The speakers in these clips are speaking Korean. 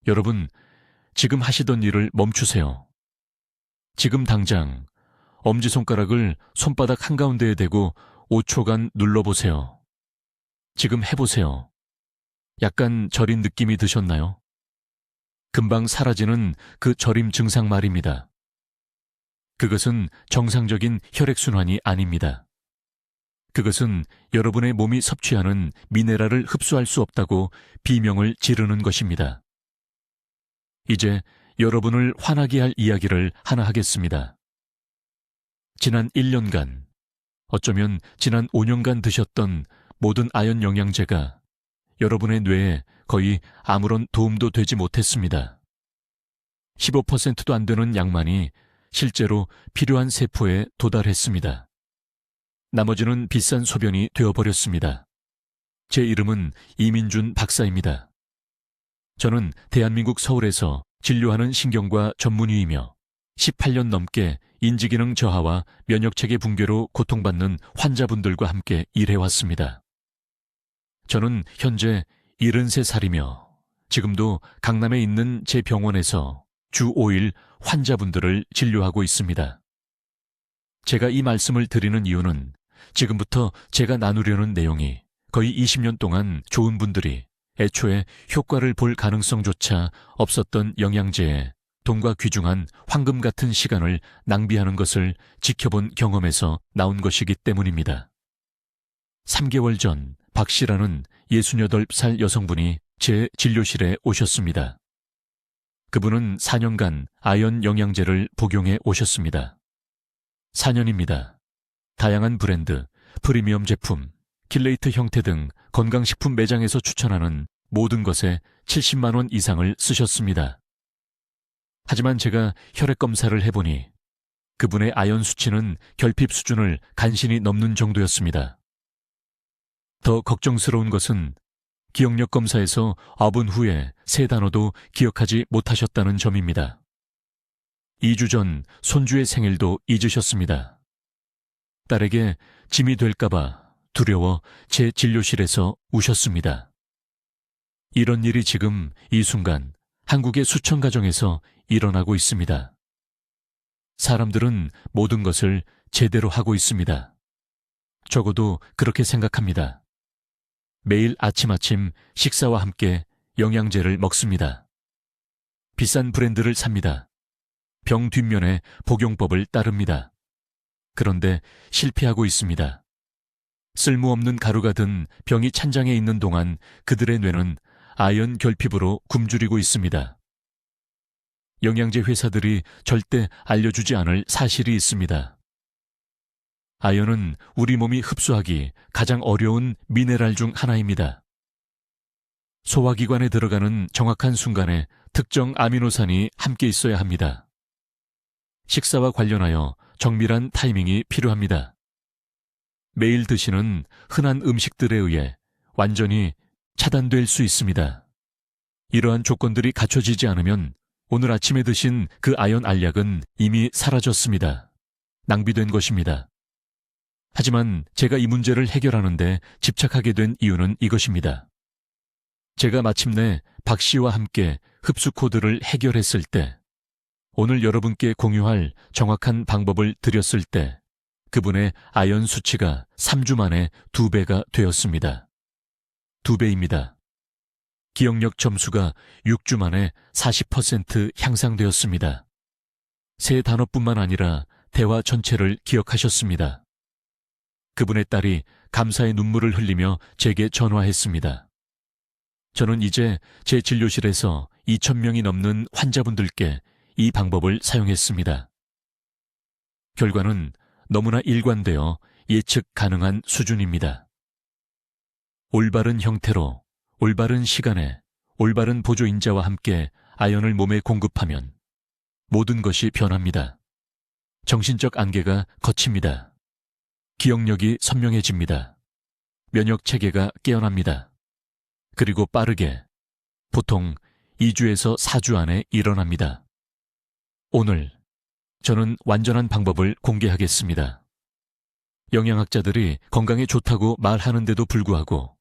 여러분, 지금 하시던 일을 멈추세요. 지금 당장 엄지손가락을 손바닥 한가운데에 대고 5초간 눌러보세요. 지금 해보세요. 약간 저린 느낌이 드셨나요? 금방 사라지는 그 저림 증상 말입니다. 그것은 정상적인 혈액순환이 아닙니다. 그것은 여러분의 몸이 섭취하는 미네랄을 흡수할 수 없다고 비명을 지르는 것입니다. 이제 여러분을 화나게 할 이야기를 하나 하겠습니다. 지난 1년간, 어쩌면 지난 5년간 드셨던 모든 아연 영양제가 여러분의 뇌에 거의 아무런 도움도 되지 못했습니다. 15%도 안 되는 양만이 실제로 필요한 세포에 도달했습니다. 나머지는 비싼 소변이 되어버렸습니다. 제 이름은 이민준 박사입니다. 저는 대한민국 서울에서 진료하는 신경과 전문의이며 18년 넘게 인지기능 저하와 면역체계 붕괴로 고통받는 환자분들과 함께 일해왔습니다. 저는 현재 73살이며 지금도 강남에 있는 제 병원에서 주 5일 환자분들을 진료하고 있습니다. 제가 이 말씀을 드리는 이유는 지금부터 제가 나누려는 내용이 거의 20년 동안 좋은 분들이 애초에 효과를 볼 가능성조차 없었던 영양제에 돈과 귀중한 황금 같은 시간을 낭비하는 것을 지켜본 경험에서 나온 것이기 때문입니다. 3개월 전 박 씨라는 68살 여성분이 제 진료실에 오셨습니다. 그분은 4년간 아연 영양제를 복용해 오셨습니다. 4년입니다. 다양한 브랜드, 프리미엄 제품, 킬레이트 형태 등 건강식품 매장에서 추천하는 모든 것에 70만 원 이상을 쓰셨습니다. 하지만 제가 혈액 검사를 해보니 그분의 아연 수치는 결핍 수준을 간신히 넘는 정도였습니다. 더 걱정스러운 것은 기억력 검사에서 9분 후에 3단어도 기억하지 못하셨다는 점입니다. 2주 전 손주의 생일도 잊으셨습니다. 딸에게 짐이 될까봐 두려워 제 진료실에서 우셨습니다. 이런 일이 지금 이 순간 한국의 수천 가정에서 일어나고 있습니다. 사람들은 모든 것을 제대로 하고 있습니다. 적어도 그렇게 생각합니다. 매일 아침 식사와 함께 영양제를 먹습니다. 비싼 브랜드를 삽니다. 병 뒷면에 복용법을 따릅니다. 그런데 실패하고 있습니다. 쓸모없는 가루가 든 병이 찬장에 있는 동안 그들의 뇌는 아연 결핍으로 굶주리고 있습니다. 영양제 회사들이 절대 알려주지 않을 사실이 있습니다. 아연은 우리 몸이 흡수하기 가장 어려운 미네랄 중 하나입니다. 소화기관에 들어가는 정확한 순간에 특정 아미노산이 함께 있어야 합니다. 식사와 관련하여 정밀한 타이밍이 필요합니다. 매일 드시는 흔한 음식들에 의해 완전히 차단될 수 있습니다. 이러한 조건들이 갖춰지지 않으면 오늘 아침에 드신 그 아연 알약은 이미 사라졌습니다. 낭비된 것입니다. 하지만 제가 이 문제를 해결하는데 집착하게 된 이유는 이것입니다. 제가 마침내 박 씨와 함께 흡수 코드를 해결했을 때, 오늘 여러분께 공유할 정확한 방법을 드렸을 때 그분의 아연 수치가 3주 만에 2배가 되었습니다. 2배입니다. 기억력 점수가 6주 만에 40% 향상되었습니다. 3단어뿐만 아니라 대화 전체를 기억하셨습니다. 그분의 딸이 감사의 눈물을 흘리며 제게 전화했습니다. 저는 이제 제 진료실에서 2,000명이 넘는 환자분들께 이 방법을 사용했습니다. 결과는 너무나 일관되어 예측 가능한 수준입니다. 올바른 형태로, 올바른 시간에, 올바른 보조인자와 함께 아연을 몸에 공급하면 모든 것이 변합니다. 정신적 안개가 걷힙니다. 기억력이 선명해집니다. 면역 체계가 깨어납니다. 그리고 빠르게, 보통 2주에서 4주 안에 일어납니다. 오늘 저는 완전한 방법을 공개하겠습니다. 영양학자들이 건강에 좋다고 말하는데도 불구하고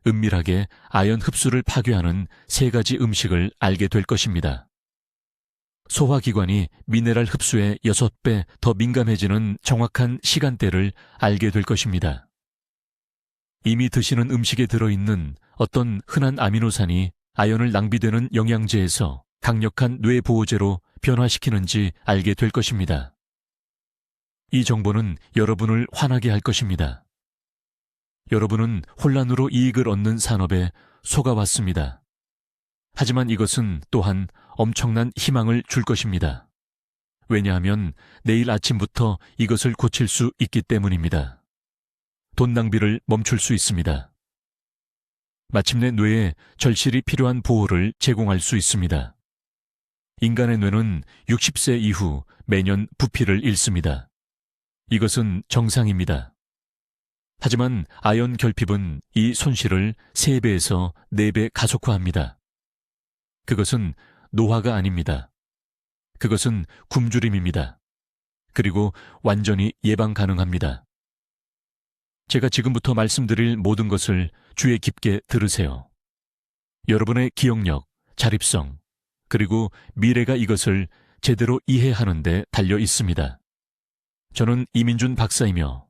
은밀하게 아연 흡수를 파괴하는 3가지 음식을 알게 될 것입니다. 소화기관이 미네랄 흡수에 6배 더 민감해지는 정확한 시간대를 알게 될 것입니다. 이미 드시는 음식에 들어있는 어떤 흔한 아미노산이 아연을 낭비되는 영양제에서 강력한 뇌보호제로 변화시키는지 알게 될 것입니다. 이 정보는 여러분을 화나게 할 것입니다. 여러분은 혼란으로 이익을 얻는 산업에 속아왔습니다. 하지만 이것은 또한 엄청난 희망을 줄 것입니다. 왜냐하면 내일 아침부터 이것을 고칠 수 있기 때문입니다. 돈 낭비를 멈출 수 있습니다. 마침내 뇌에 절실히 필요한 보호를 제공할 수 있습니다. 인간의 뇌는 60세 이후 매년 부피를 잃습니다. 이것은 정상입니다. 하지만 아연 결핍은 이 손실을 3배에서 4배 가속화합니다. 그것은 노화가 아닙니다. 그것은 굶주림입니다. 그리고 완전히 예방 가능합니다. 제가 지금부터 말씀드릴 모든 것을 주의 깊게 들으세요. 여러분의 기억력, 자립성, 그리고 미래가 이것을 제대로 이해하는 데 달려 있습니다. 저는 이민준 박사이며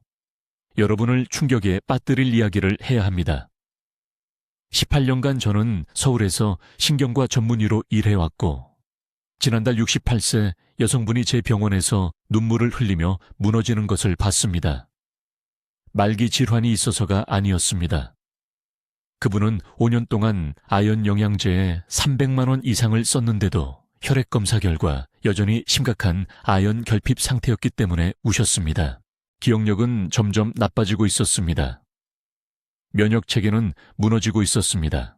여러분을 충격에 빠뜨릴 이야기를 해야 합니다. 18년간 저는 서울에서 신경과 전문의로 일해왔고 지난달 68세 여성분이 제 병원에서 눈물을 흘리며 무너지는 것을 봤습니다. 말기 질환이 있어서가 아니었습니다. 그분은 5년 동안 아연 영양제에 300만 원 이상을 썼는데도 혈액 검사 결과 여전히 심각한 아연 결핍 상태였기 때문에 우셨습니다. 기억력은 점점 나빠지고 있었습니다. 면역 체계는 무너지고 있었습니다.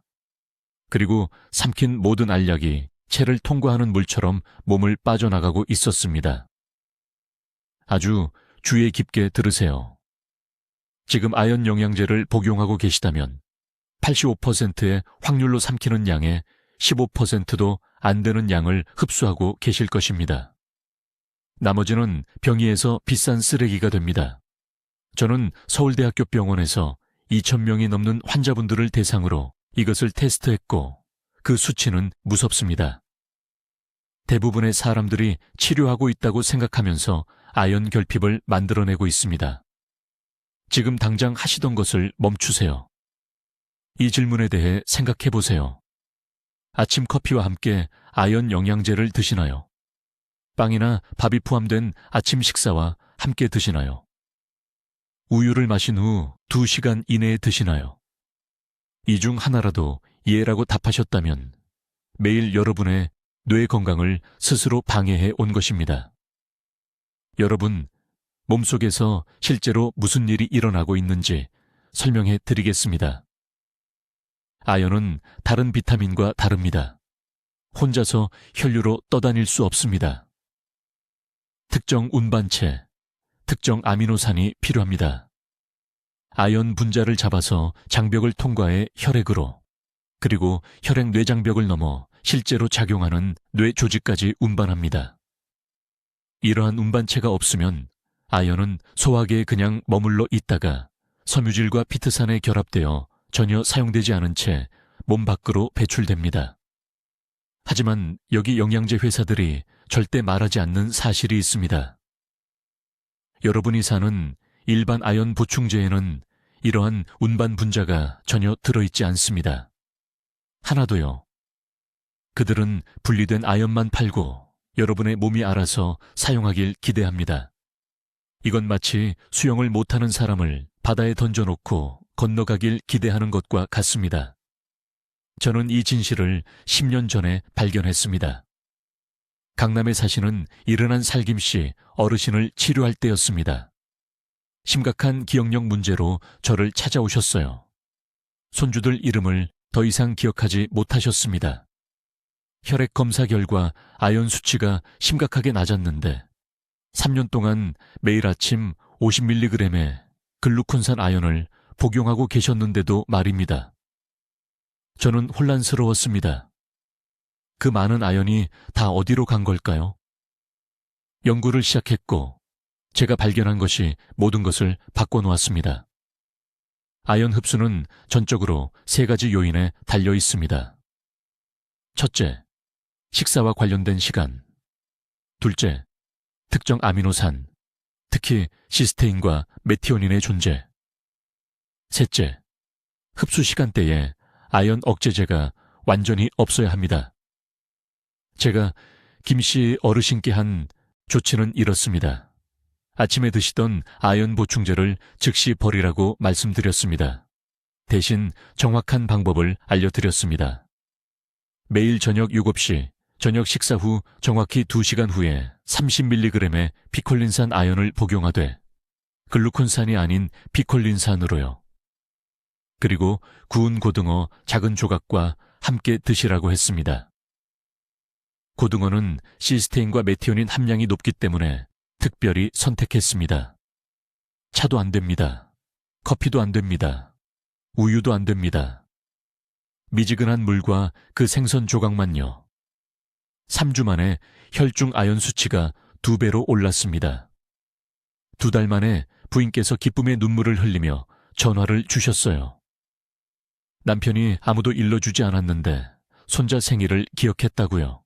그리고 삼킨 모든 알약이 체를 통과하는 물처럼 몸을 빠져나가고 있었습니다. 아주 주의 깊게 들으세요. 지금 아연 영양제를 복용하고 계시다면 85%의 확률로 삼키는 양의 15%도 안 되는 양을 흡수하고 계실 것입니다. 나머지는 병이에서 비싼 쓰레기가 됩니다. 저는 서울대학교 병원에서 2,000명이 넘는 환자분들을 대상으로 이것을 테스트했고 그 수치는 무섭습니다. 대부분의 사람들이 치료하고 있다고 생각하면서 아연 결핍을 만들어내고 있습니다. 지금 당장 하시던 것을 멈추세요. 이 질문에 대해 생각해 보세요. 아침 커피와 함께 아연 영양제를 드시나요? 빵이나 밥이 포함된 아침 식사와 함께 드시나요? 우유를 마신 후 2시간 이내에 드시나요? 이 중 하나라도 예라고 답하셨다면 매일 여러분의 뇌 건강을 스스로 방해해 온 것입니다. 여러분, 몸속에서 실제로 무슨 일이 일어나고 있는지 설명해 드리겠습니다. 아연은 다른 비타민과 다릅니다. 혼자서 혈류로 떠다닐 수 없습니다. 특정 운반체, 특정 아미노산이 필요합니다. 아연 분자를 잡아서 장벽을 통과해 혈액으로, 그리고 혈액 뇌장벽을 넘어 실제로 작용하는 뇌 조직까지 운반합니다. 이러한 운반체가 없으면 아연은 소화기에 그냥 머물러 있다가 섬유질과 피트산에 결합되어 전혀 사용되지 않은 채 몸 밖으로 배출됩니다. 하지만 여기 영양제 회사들이 절대 말하지 않는 사실이 있습니다. 여러분이 사는 일반 아연 보충제에는 이러한 운반 분자가 전혀 들어있지 않습니다. 하나도요. 그들은 분리된 아연만 팔고 여러분의 몸이 알아서 사용하길 기대합니다. 이건 마치 수영을 못하는 사람을 바다에 던져놓고 건너가길 기대하는 것과 같습니다. 저는 이 진실을 10년 전에 발견했습니다. 강남에 사시는 이른한 살김씨 어르신을 치료할 때였습니다. 심각한 기억력 문제로 저를 찾아오셨어요. 손주들 이름을 더 이상 기억하지 못하셨습니다. 혈액 검사 결과 아연 수치가 심각하게 낮았는데 3년 동안 매일 아침 50mg의 글루콘산 아연을 복용하고 계셨는데도 말입니다. 저는 혼란스러웠습니다. 그 많은 아연이 다 어디로 간 걸까요? 연구를 시작했고 제가 발견한 것이 모든 것을 바꿔놓았습니다. 아연 흡수는 전적으로 세 가지 요인에 달려 있습니다. 첫째, 식사와 관련된 시간. 둘째, 특정 아미노산, 특히 시스테인과 메티오닌의 존재. 셋째, 흡수 시간대에 아연 억제제가 완전히 없어야 합니다. 제가 김 씨 어르신께 한 조치는 이렇습니다. 아침에 드시던 아연 보충제를 즉시 버리라고 말씀드렸습니다. 대신 정확한 방법을 알려드렸습니다. 매일 저녁 7시, 저녁 식사 후 정확히 2시간 후에 30mg의 피콜린산 아연을 복용하되 글루콘산이 아닌 피콜린산으로요. 그리고 구운 고등어 작은 조각과 함께 드시라고 했습니다. 고등어는 시스테인과 메티오닌 함량이 높기 때문에 특별히 선택했습니다. 차도 안 됩니다. 커피도 안 됩니다. 우유도 안 됩니다. 미지근한 물과 그 생선 조각만요. 3주 만에 혈중 아연 수치가 2배로 올랐습니다. 2달 만에 부인께서 기쁨의 눈물을 흘리며 전화를 주셨어요. 남편이 아무도 일러주지 않았는데 손자 생일을 기억했다고요.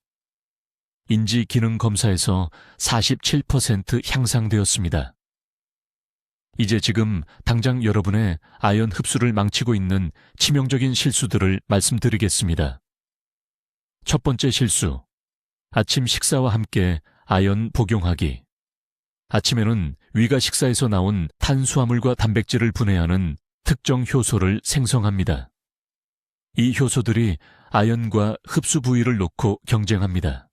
인지 기능 검사에서 47% 향상되었습니다. 이제 지금 당장 여러분의 아연 흡수를 망치고 있는 치명적인 실수들을 말씀드리겠습니다. 첫 번째 실수, 아침 식사와 함께 아연 복용하기. 아침에는 위가 식사에서 나온 탄수화물과 단백질을 분해하는 특정 효소를 생성합니다. 이 효소들이 아연과 흡수 부위를 놓고 경쟁합니다.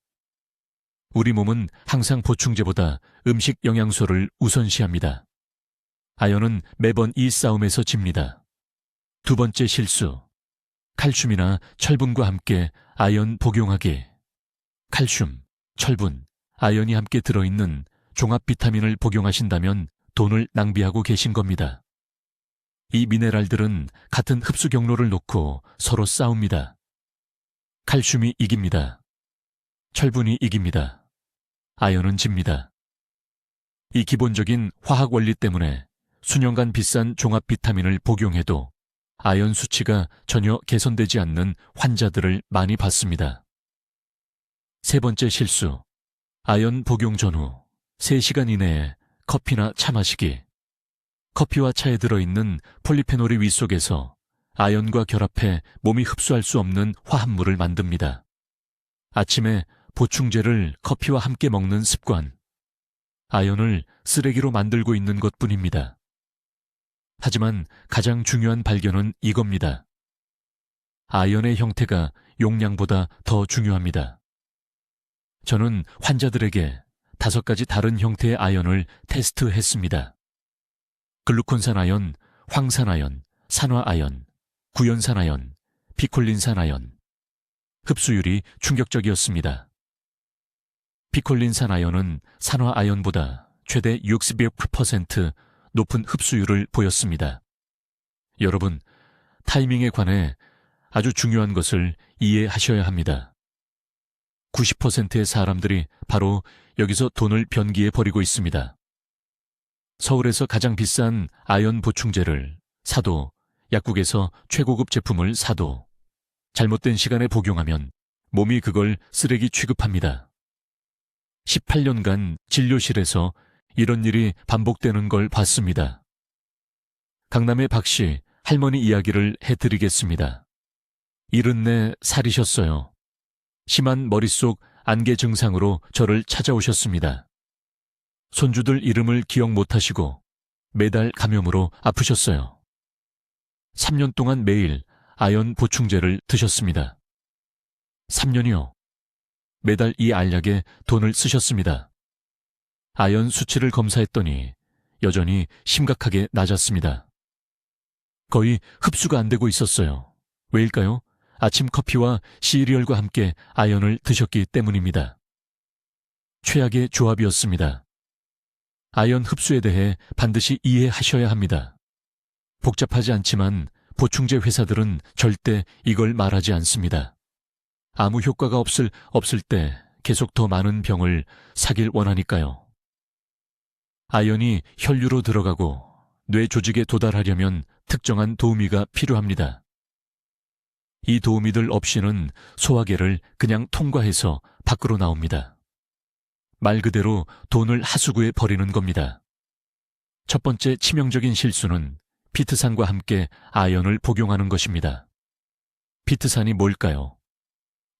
우리 몸은 항상 보충제보다 음식 영양소를 우선시합니다. 아연은 매번 이 싸움에서 집니다. 두 번째 실수, 칼슘이나 철분과 함께 아연 복용하기. 칼슘, 철분, 아연이 함께 들어있는 종합 비타민을 복용하신다면 돈을 낭비하고 계신 겁니다. 이 미네랄들은 같은 흡수 경로를 놓고 서로 싸웁니다. 칼슘이 이깁니다. 철분이 이깁니다. 아연은 집니다. 이 기본적인 화학 원리 때문에 수년간 비싼 종합 비타민을 복용해도 아연 수치가 전혀 개선되지 않는 환자들을 많이 봤습니다. 세 번째 실수, 아연 복용 전후 3시간 이내에 커피나 차 마시기. 커피와 차에 들어있는 폴리페놀이 위 속에서 아연과 결합해 몸이 흡수할 수 없는 화합물을 만듭니다. 아침에 보충제를 커피와 함께 먹는 습관, 아연을 쓰레기로 만들고 있는 것뿐입니다. 하지만 가장 중요한 발견은 이겁니다. 아연의 형태가 용량보다 더 중요합니다. 저는 환자들에게 5가지 다른 형태의 아연을 테스트했습니다. 글루콘산 아연, 황산 아연, 산화 아연, 구연산 아연, 피콜린산 아연. 흡수율이 충격적이었습니다. 피콜린산 아연은 산화 아연보다 최대 60% 높은 흡수율을 보였습니다. 여러분, 타이밍에 관해 아주 중요한 것을 이해하셔야 합니다. 90%의 사람들이 바로 여기서 돈을 변기에 버리고 있습니다. 서울에서 가장 비싼 아연 보충제를 사도, 약국에서 최고급 제품을 사도 잘못된 시간에 복용하면 몸이 그걸 쓰레기 취급합니다. 18년간 진료실에서 이런 일이 반복되는 걸 봤습니다. 강남의 박씨 할머니 이야기를 해드리겠습니다. 74살이셨어요. 심한 머릿속 안개 증상으로 저를 찾아오셨습니다. 손주들 이름을 기억 못하시고 매달 감염으로 아프셨어요. 3년 동안 매일 아연 보충제를 드셨습니다. 3년이요. 매달 이 알약에 돈을 쓰셨습니다. 아연 수치를 검사했더니 여전히 심각하게 낮았습니다. 거의 흡수가 안 되고 있었어요. 왜일까요? 아침 커피와 시리얼과 함께 아연을 드셨기 때문입니다. 최악의 조합이었습니다. 아연 흡수에 대해 반드시 이해하셔야 합니다. 복잡하지 않지만 보충제 회사들은 절대 이걸 말하지 않습니다. 아무 효과가 없을 때 계속 더 많은 병을 사길 원하니까요. 아연이 혈류로 들어가고 뇌 조직에 도달하려면 특정한 도우미가 필요합니다. 이 도우미들 없이는 소화계를 그냥 통과해서 밖으로 나옵니다. 말 그대로 돈을 하수구에 버리는 겁니다. 첫 번째 치명적인 실수는 피트산과 함께 아연을 복용하는 것입니다. 피트산이 뭘까요?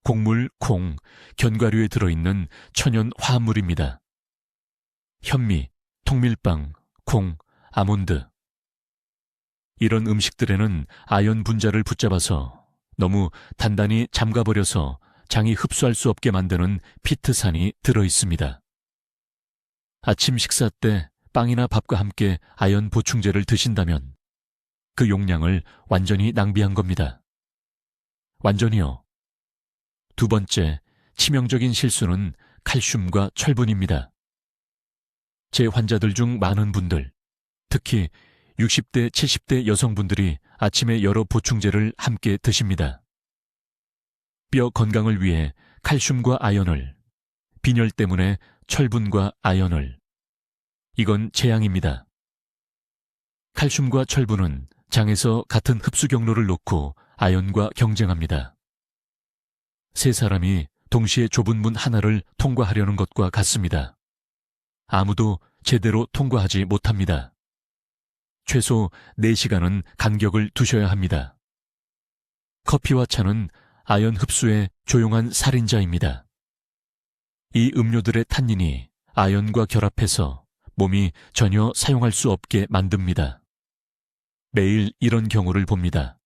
곡물, 콩, 견과류에 들어있는 천연 화합물입니다. 현미, 통밀빵, 콩, 아몬드. 이런 음식들에는 아연 분자를 붙잡아서 너무 단단히 잠가버려서 장이 흡수할 수 없게 만드는 피트산이 들어있습니다. 아침 식사 때 빵이나 밥과 함께 아연 보충제를 드신다면 그 용량을 완전히 낭비한 겁니다. 완전히요. 두 번째, 치명적인 실수는 칼슘과 철분입니다. 제 환자들 중 많은 분들, 특히 60대, 70대 여성분들이 아침에 여러 보충제를 함께 드십니다. 뼈 건강을 위해 칼슘과 아연을, 빈혈 때문에 철분과 아연을. 이건 재앙입니다. 칼슘과 철분은 장에서 같은 흡수 경로를 놓고 아연과 경쟁합니다. 세 사람이 동시에 좁은 문 하나를 통과하려는 것과 같습니다. 아무도 제대로 통과하지 못합니다. 최소 4시간은 간격을 두셔야 합니다. 커피와 차는 아연 흡수의 조용한 살인자입니다. 이 음료들의 탄닌이 아연과 결합해서 몸이 전혀 사용할 수 없게 만듭니다. 매일 이런 경우를 봅니다.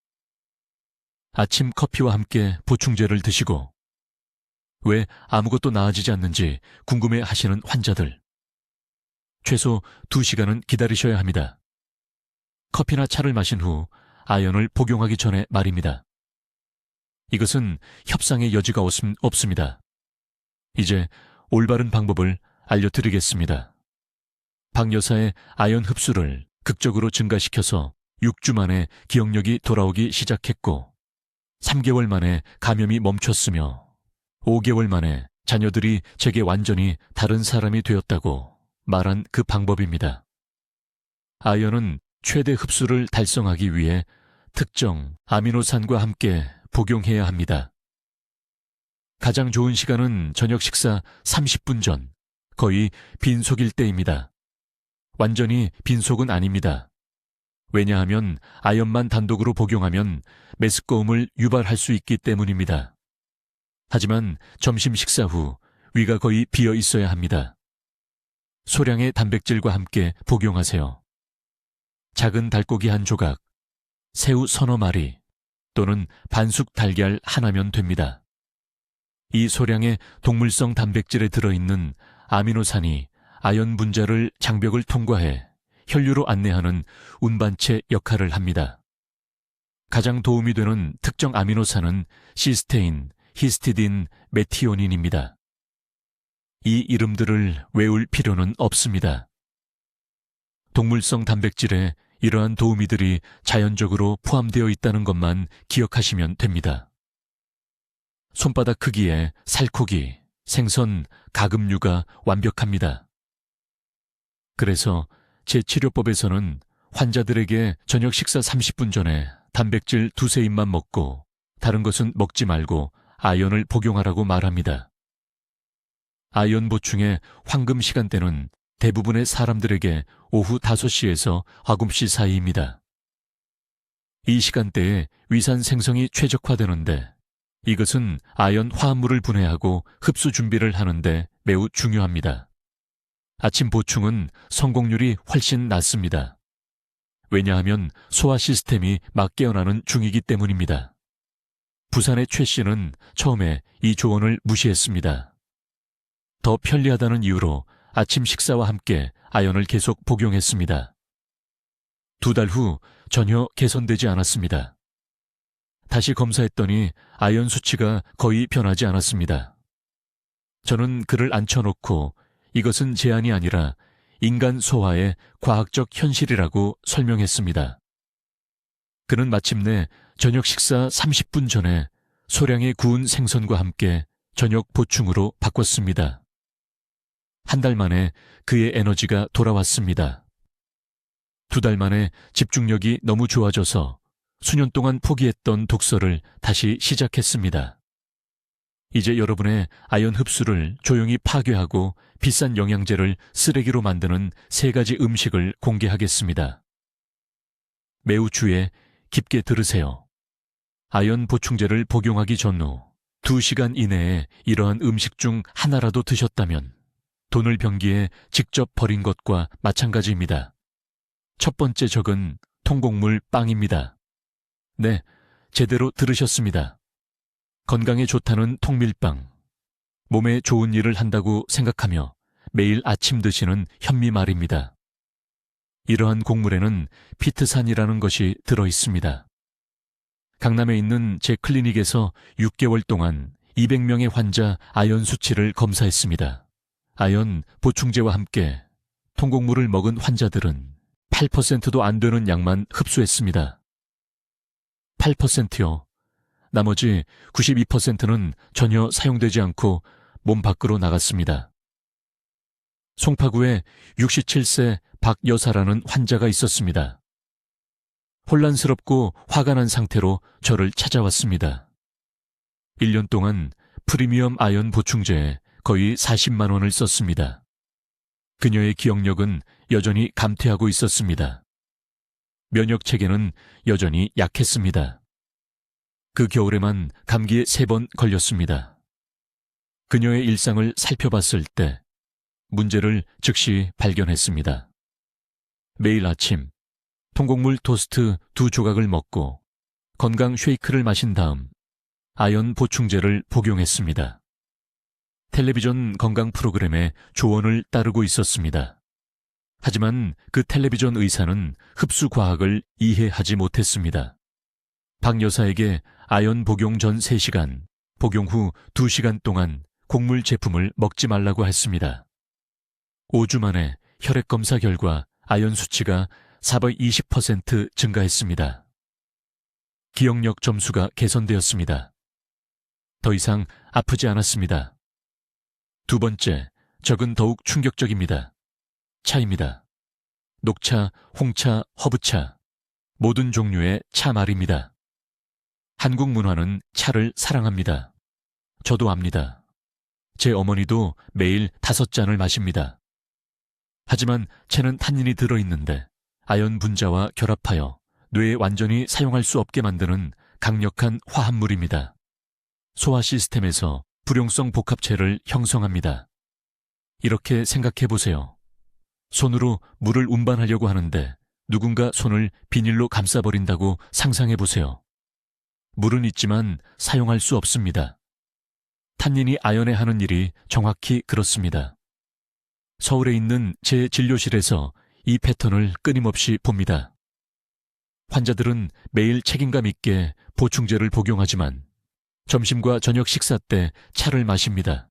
아침 커피와 함께 보충제를 드시고 왜 아무것도 나아지지 않는지 궁금해 하시는 환자들. 최소 2시간은 기다리셔야 합니다. 커피나 차를 마신 후 아연을 복용하기 전에 말입니다. 이것은 협상의 여지가 없습니다. 이제 올바른 방법을 알려드리겠습니다. 박 여사의 아연 흡수를 극적으로 증가시켜서 6주 만에 기억력이 돌아오기 시작했고 3개월 만에 감염이 멈췄으며 5개월 만에 자녀들이 제게 완전히 다른 사람이 되었다고 말한 그 방법입니다. 아연은 최대 흡수를 달성하기 위해 특정 아미노산과 함께 복용해야 합니다. 가장 좋은 시간은 저녁 식사 30분 전, 거의 빈속일 때입니다. 완전히 빈속은 아닙니다. 왜냐하면 아연만 단독으로 복용하면 메스꺼움을 유발할 수 있기 때문입니다. 하지만 점심 식사 후 위가 거의 비어 있어야 합니다. 소량의 단백질과 함께 복용하세요. 작은 닭고기 한 조각, 새우 서너 마리 또는 반숙 달걀 하나면 됩니다. 이 소량의 동물성 단백질에 들어있는 아미노산이 아연 분자를 장벽을 통과해 혈류로 안내하는 운반체 역할을 합니다. 가장 도움이 되는 특정 아미노산은 시스테인, 히스티딘, 메티오닌입니다. 이 이름들을 외울 필요는 없습니다. 동물성 단백질에 이러한 도우미들이 자연적으로 포함되어 있다는 것만 기억하시면 됩니다. 손바닥 크기의 살코기, 생선, 가금류가 완벽합니다. 그래서 제 치료법에서는 환자들에게 저녁 식사 30분 전에 단백질 2-3입만 먹고 다른 것은 먹지 말고 아연을 복용하라고 말합니다. 아연 보충의 황금 시간대는 대부분의 사람들에게 오후 5시에서 9시 사이입니다. 이 시간대에 위산 생성이 최적화되는데 이것은 아연 화합물을 분해하고 흡수 준비를 하는데 매우 중요합니다. 아침 보충은 성공률이 훨씬 낮습니다. 왜냐하면 소화 시스템이 막 깨어나는 중이기 때문입니다. 부산의 최 씨는 처음에 이 조언을 무시했습니다. 더 편리하다는 이유로 아침 식사와 함께 아연을 계속 복용했습니다. 2달 후 전혀 개선되지 않았습니다. 다시 검사했더니 아연 수치가 거의 변하지 않았습니다. 저는 그를 앉혀놓고 이것은 제안이 아니라 인간 소화의 과학적 현실이라고 설명했습니다. 그는 마침내 저녁 식사 30분 전에 소량의 구운 생선과 함께 저녁 보충으로 바꿨습니다. 한 달 만에 그의 에너지가 돌아왔습니다. 2달 만에 집중력이 너무 좋아져서 수년 동안 포기했던 독서를 다시 시작했습니다. 이제 여러분의 아연 흡수를 조용히 파괴하고 비싼 영양제를 쓰레기로 만드는 3가지 음식을 공개하겠습니다. 매우 주의 깊게 들으세요. 아연 보충제를 복용하기 전후 2시간 이내에 이러한 음식 중 하나라도 드셨다면 돈을 변기에 직접 버린 것과 마찬가지입니다. 첫 번째 적은 통곡물 빵입니다. 네, 제대로 들으셨습니다. 건강에 좋다는 통밀빵. 몸에 좋은 일을 한다고 생각하며 매일 아침 드시는 현미 말입니다. 이러한 곡물에는 피트산이라는 것이 들어있습니다. 강남에 있는 제 클리닉에서 6개월 동안 200명의 환자 아연 수치를 검사했습니다. 아연 보충제와 함께 통곡물을 먹은 환자들은 8%도 안 되는 양만 흡수했습니다. 8%요. 나머지 92%는 전혀 사용되지 않고 몸 밖으로 나갔습니다. 송파구에 67세 박 여사라는 환자가 있었습니다. 혼란스럽고 화가 난 상태로 저를 찾아왔습니다. 1년 동안 프리미엄 아연 보충제에 거의 40만 원을 썼습니다. 그녀의 기억력은 여전히 감퇴하고 있었습니다. 면역 체계는 여전히 약했습니다. 그 겨울에만 감기에 3번 걸렸습니다. 그녀의 일상을 살펴봤을 때 문제를 즉시 발견했습니다. 매일 아침 통곡물 토스트 2조각을 먹고 건강 쉐이크를 마신 다음 아연 보충제를 복용했습니다. 텔레비전 건강 프로그램의 조언을 따르고 있었습니다. 하지만 그 텔레비전 의사는 흡수 과학을 이해하지 못했습니다. 박 여사에게 아연 복용 전 3시간, 복용 후 2시간 동안 곡물 제품을 먹지 말라고 했습니다. 5주 만에 혈액 검사 결과 아연 수치가 420% 증가했습니다. 기억력 점수가 개선되었습니다. 더 이상 아프지 않았습니다. 2번째, 적은 더욱 충격적입니다. 차입니다. 녹차, 홍차, 허브차, 모든 종류의 차 말입니다. 한국 문화는 차를 사랑합니다. 저도 압니다. 제 어머니도 매일 5잔을 마십니다. 하지만 차는 탄닌이 들어있는데 아연 분자와 결합하여 뇌에 완전히 사용할 수 없게 만드는 강력한 화합물입니다. 소화 시스템에서 불용성 복합체를 형성합니다. 이렇게 생각해 보세요. 손으로 물을 운반하려고 하는데 누군가 손을 비닐로 감싸버린다고 상상해 보세요. 물은 있지만 사용할 수 없습니다. 탄닌이 아연에 하는 일이 정확히 그렇습니다. 서울에 있는 제 진료실에서 이 패턴을 끊임없이 봅니다. 환자들은 매일 책임감 있게 보충제를 복용하지만 점심과 저녁 식사 때 차를 마십니다.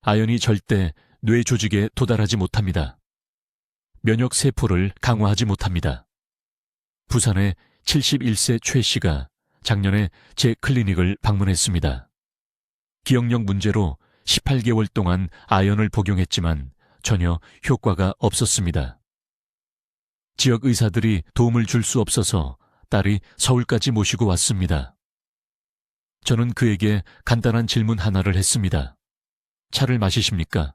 아연이 절대 뇌 조직에 도달하지 못합니다. 면역 세포를 강화하지 못합니다. 부산의 71세 최 씨가 작년에 제 클리닉을 방문했습니다. 기억력 문제로 18개월 동안 아연을 복용했지만 전혀 효과가 없었습니다. 지역 의사들이 도움을 줄 수 없어서 딸이 서울까지 모시고 왔습니다. 저는 그에게 간단한 질문 하나를 했습니다. 차를 마시십니까?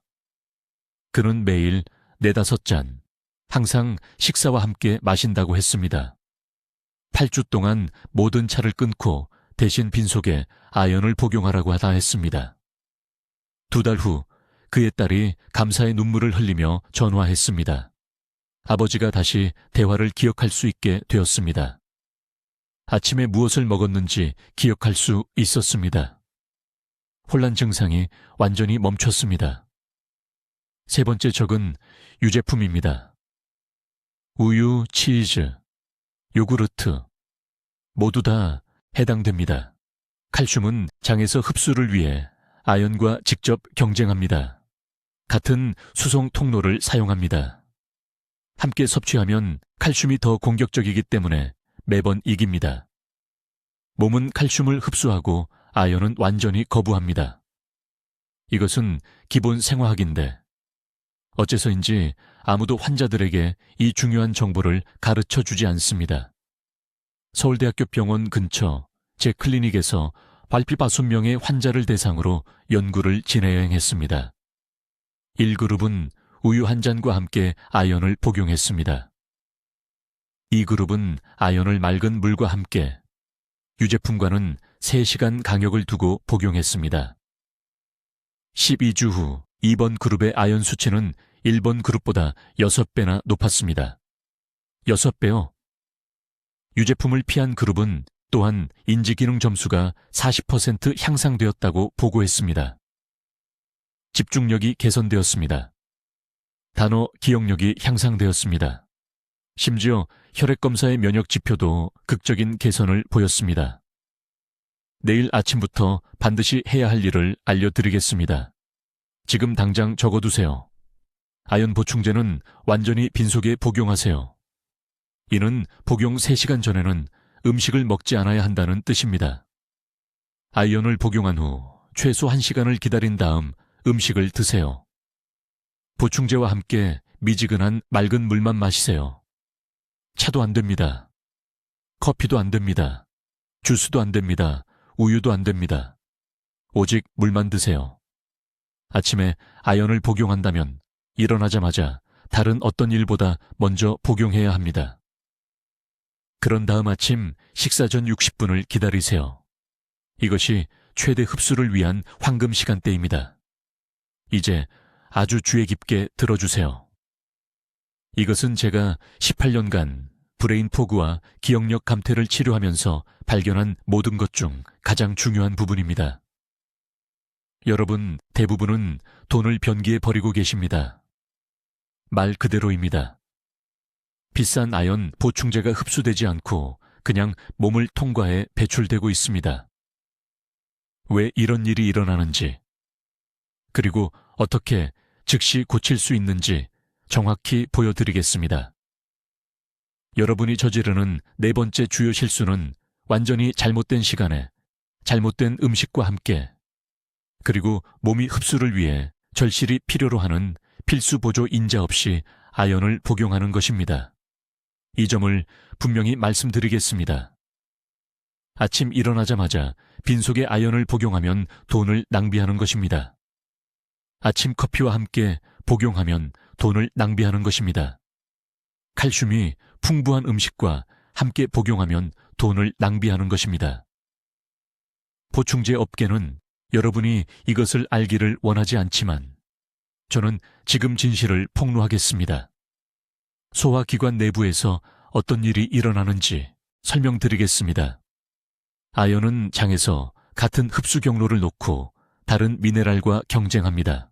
그는 매일 4-5잔, 항상 식사와 함께 마신다고 했습니다. 8주 동안 모든 차를 끊고 대신 빈속에 아연을 복용하라고 하다 했습니다. 2달 후 그의 딸이 감사의 눈물을 흘리며 전화했습니다. 아버지가 다시 대화를 기억할 수 있게 되었습니다. 아침에 무엇을 먹었는지 기억할 수 있었습니다. 혼란 증상이 완전히 멈췄습니다. 3번째 적은 유제품입니다. 우유, 치즈, 요구르트 모두 다 해당됩니다. 칼슘은 장에서 흡수를 위해 아연과 직접 경쟁합니다. 같은 수송 통로를 사용합니다. 함께 섭취하면 칼슘이 더 공격적이기 때문에 매번 이깁니다. 몸은 칼슘을 흡수하고 아연은 완전히 거부합니다. 이것은 기본 생화학인데 어째서인지 아무도 환자들에게 이 중요한 정보를 가르쳐 주지 않습니다. 서울대학교 병원 근처 제 클리닉에서 발피 50명의 환자를 대상으로 연구를 진행했습니다. 1그룹은 우유 한 잔과 함께 아연을 복용했습니다. 2그룹은 아연을 맑은 물과 함께, 유제품과는 3시간 간격을 두고 복용했습니다. 12주 후 2번 그룹의 아연 수치는 1번 그룹보다 6배나 높았습니다. 6배요? 유제품을 피한 그룹은 또한 인지기능 점수가 40% 향상되었다고 보고했습니다. 집중력이 개선되었습니다. 단어 기억력이 향상되었습니다. 심지어 혈액검사의 면역 지표도 극적인 개선을 보였습니다. 내일 아침부터 반드시 해야 할 일을 알려드리겠습니다. 지금 당장 적어두세요. 아연 보충제는 완전히 빈속에 복용하세요. 이는 복용 3시간 전에는 음식을 먹지 않아야 한다는 뜻입니다. 아연을 복용한 후 최소 1시간을 기다린 다음 음식을 드세요. 보충제와 함께 미지근한 맑은 물만 마시세요. 차도 안 됩니다. 커피도 안 됩니다. 주스도 안 됩니다. 우유도 안 됩니다. 오직 물만 드세요. 아침에 아연을 복용한다면 일어나자마자 다른 어떤 일보다 먼저 복용해야 합니다. 그런 다음 아침 식사 전 60분을 기다리세요. 이것이 최대 흡수를 위한 황금 시간대입니다. 이제 아주 주의 깊게 들어주세요. 이것은 제가 18년간 브레인 포그와 기억력 감퇴를 치료하면서 발견한 모든 것 중 가장 중요한 부분입니다. 여러분 대부분은 돈을 변기에 버리고 계십니다. 말 그대로입니다. 비싼 아연 보충제가 흡수되지 않고 그냥 몸을 통과해 배출되고 있습니다. 왜 이런 일이 일어나는지, 그리고 어떻게 즉시 고칠 수 있는지 정확히 보여드리겠습니다. 여러분이 저지르는 4번째 주요 실수는 완전히 잘못된 시간에, 잘못된 음식과 함께, 그리고 몸이 흡수를 위해 절실히 필요로 하는 필수 보조 인자 없이 아연을 복용하는 것입니다. 이 점을 분명히 말씀드리겠습니다. 아침 일어나자마자 빈속에 아연을 복용하면 돈을 낭비하는 것입니다. 아침 커피와 함께 복용하면 돈을 낭비하는 것입니다. 칼슘이 풍부한 음식과 함께 복용하면 돈을 낭비하는 것입니다. 보충제 업계는 여러분이 이것을 알기를 원하지 않지만 저는 지금 진실을 폭로하겠습니다. 소화기관 내부에서 어떤 일이 일어나는지 설명드리겠습니다. 아연은 장에서 같은 흡수 경로를 놓고 다른 미네랄과 경쟁합니다.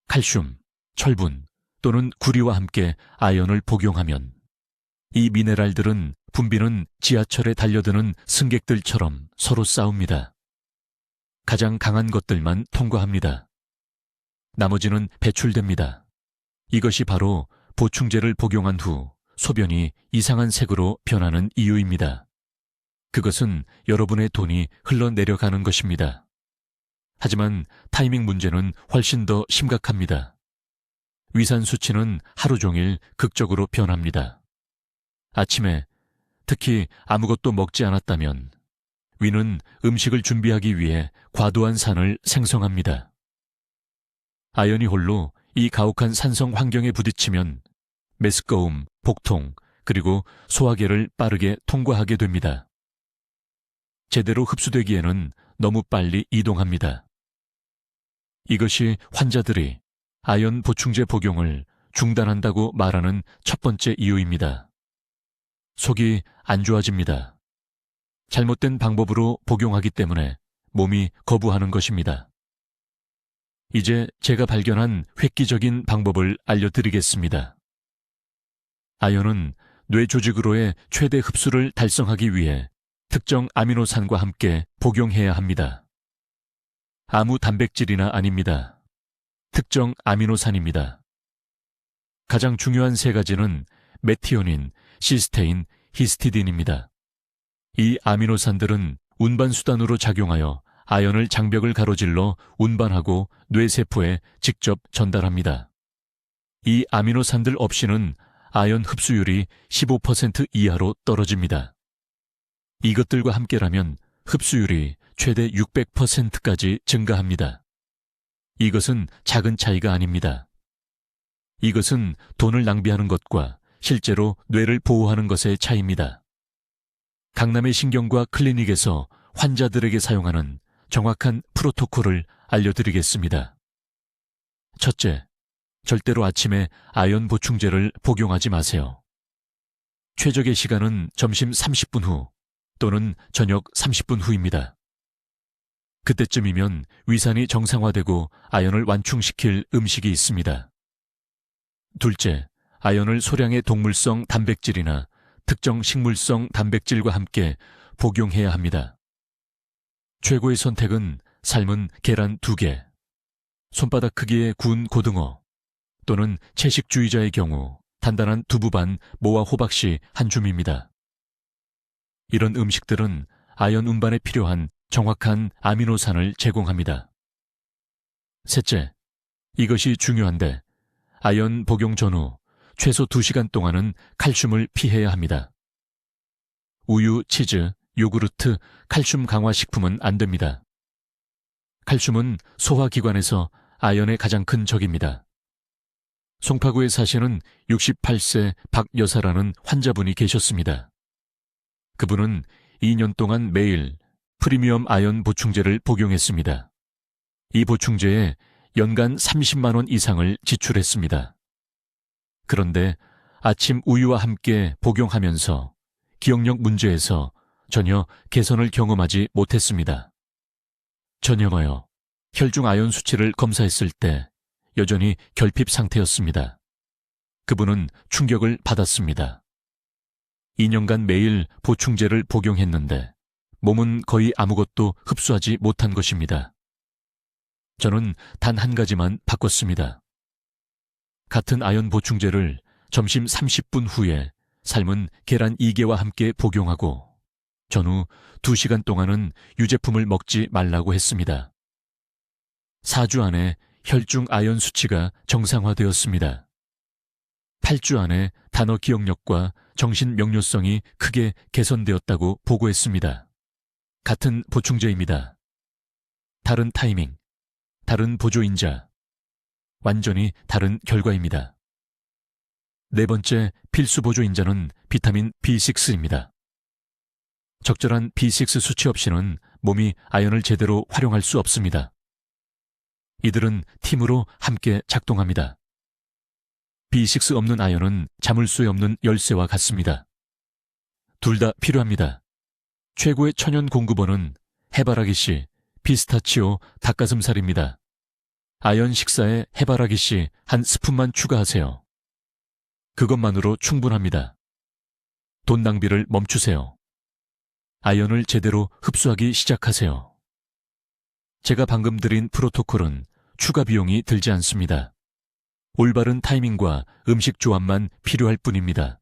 칼슘, 철분 또는 구리와 함께 아연을 복용하면 이 미네랄들은 분비는 지하철에 달려드는 승객들처럼 서로 싸웁니다. 가장 강한 것들만 통과합니다. 나머지는 배출됩니다. 이것이 바로 보충제를 복용한 후 소변이 이상한 색으로 변하는 이유입니다. 그것은 여러분의 돈이 흘러내려가는 것입니다. 하지만 타이밍 문제는 훨씬 더 심각합니다. 위산 수치는 하루 종일 극적으로 변합니다. 아침에 특히 아무것도 먹지 않았다면 위는 음식을 준비하기 위해 과도한 산을 생성합니다. 아연이 홀로 이 가혹한 산성 환경에 부딪히면 메스꺼움, 복통, 그리고 소화계를 빠르게 통과하게 됩니다. 제대로 흡수되기에는 너무 빨리 이동합니다. 이것이 환자들이 아연 보충제 복용을 중단한다고 말하는 첫 번째 이유입니다. 속이 안 좋아집니다. 잘못된 방법으로 복용하기 때문에 몸이 거부하는 것입니다. 이제 제가 발견한 획기적인 방법을 알려드리겠습니다. 아연은 뇌 조직으로의 최대 흡수를 달성하기 위해 특정 아미노산과 함께 복용해야 합니다. 아무 단백질이나 아닙니다. 특정 아미노산입니다. 가장 중요한 3가지는 메티오닌, 시스테인, 히스티딘입니다. 이 아미노산들은 운반수단으로 작용하여 아연을 장벽을 가로질러 운반하고 뇌세포에 직접 전달합니다. 이 아미노산들 없이는 아연 흡수율이 15% 이하로 떨어집니다. 이것들과 함께라면 흡수율이 최대 600%까지 증가합니다. 이것은 작은 차이가 아닙니다. 이것은 돈을 낭비하는 것과 실제로 뇌를 보호하는 것의 차이입니다. 강남의 신경과 클리닉에서 환자들에게 사용하는 정확한 프로토콜을 알려드리겠습니다. 첫째, 절대로 아침에 아연 보충제를 복용하지 마세요. 최적의 시간은 점심 30분 후 또는 저녁 30분 후입니다. 그때쯤이면 위산이 정상화되고 아연을 완충시킬 음식이 있습니다. 둘째, 아연을 소량의 동물성 단백질이나 특정 식물성 단백질과 함께 복용해야 합니다. 최고의 선택은 삶은 계란 2개, 손바닥 크기의 구운 고등어, 또는 채식주의자의 경우 단단한 두부 반 모와 호박씨 한 줌입니다. 이런 음식들은 아연 운반에 필요한 정확한 아미노산을 제공합니다. 셋째, 이것이 중요한데 아연 복용 전후 최소 2시간 동안은 칼슘을 피해야 합니다. 우유, 치즈, 요구르트, 칼슘 강화 식품은 안 됩니다. 칼슘은 소화기관에서 아연의 가장 큰 적입니다. 송파구에 사시는 68세 박 여사라는 환자분이 계셨습니다. 그분은 2년 동안 매일 프리미엄 아연 보충제를 복용했습니다. 이 보충제에 연간 30만 원 이상을 지출했습니다. 그런데 아침 우유와 함께 복용하면서 기억력 문제에서 전혀 개선을 경험하지 못했습니다. 전염하여 혈중 아연 수치를 검사했을 때 여전히 결핍 상태였습니다. 그분은 충격을 받았습니다. 2년간 매일 보충제를 복용했는데 몸은 거의 아무것도 흡수하지 못한 것입니다. 저는 단 한 가지만 바꿨습니다. 같은 아연 보충제를 점심 30분 후에 삶은 계란 2개와 함께 복용하고 전후 2시간 동안은 유제품을 먹지 말라고 했습니다. 4주 안에 혈중 아연 수치가 정상화되었습니다. 8주 안에 단어 기억력과 정신 명료성이 크게 개선되었다고 보고했습니다. 같은 보충제입니다. 다른 타이밍, 다른 보조인자, 완전히 다른 결과입니다. 네 번째 필수 보조인자는 비타민 B6입니다. 적절한 B6 수치 없이는 몸이 아연을 제대로 활용할 수 없습니다. 이들은 팀으로 함께 작동합니다. B6 없는 아연은 자물쇠 없는 열쇠와 같습니다. 둘 다 필요합니다. 최고의 천연 공급원은 해바라기씨, 피스타치오, 닭가슴살입니다. 아연 식사에 해바라기씨 한 스푼만 추가하세요. 그것만으로 충분합니다. 돈 낭비를 멈추세요. 아연을 제대로 흡수하기 시작하세요. 제가 방금 드린 프로토콜은 추가 비용이 들지 않습니다. 올바른 타이밍과 음식 조합만 필요할 뿐입니다.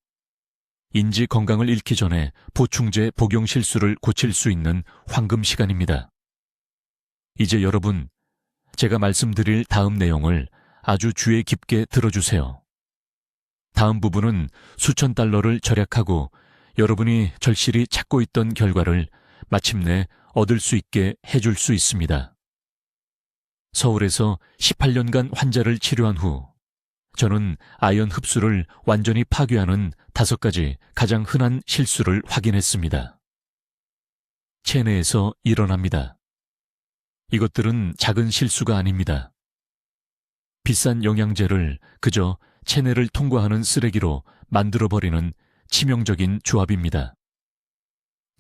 인지 건강을 잃기 전에 보충제 복용 실수를 고칠 수 있는 황금 시간입니다. 이제 여러분, 제가 말씀드릴 다음 내용을 아주 주의 깊게 들어주세요. 다음 부분은 수천 달러를 절약하고 여러분이 절실히 찾고 있던 결과를 마침내 얻을 수 있게 해줄 수 있습니다. 서울에서 18년간 환자를 치료한 후 저는 아연 흡수를 완전히 파괴하는 5가지 가장 흔한 실수를 확인했습니다. 체내에서 일어납니다. 이것들은 작은 실수가 아닙니다. 비싼 영양제를 그저 체내를 통과하는 쓰레기로 만들어버리는 치명적인 조합입니다.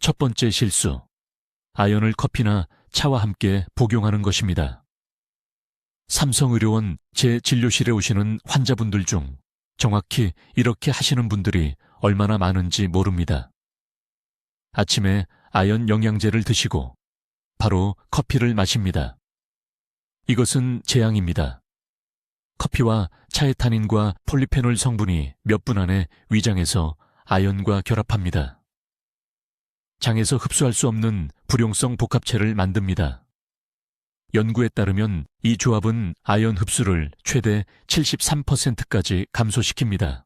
첫 번째 실수, 아연을 커피나 차와 함께 복용하는 것입니다. 삼성의료원 제 진료실에 오시는 환자분들 중 정확히 이렇게 하시는 분들이 얼마나 많은지 모릅니다. 아침에 아연 영양제를 드시고 바로 커피를 마십니다. 이것은 재앙입니다. 커피와 차의 타닌과 폴리페놀 성분이 몇 분 안에 위장에서 아연과 결합합니다. 장에서 흡수할 수 없는 불용성 복합체를 만듭니다. 연구에 따르면 이 조합은 아연 흡수를 최대 73%까지 감소시킵니다.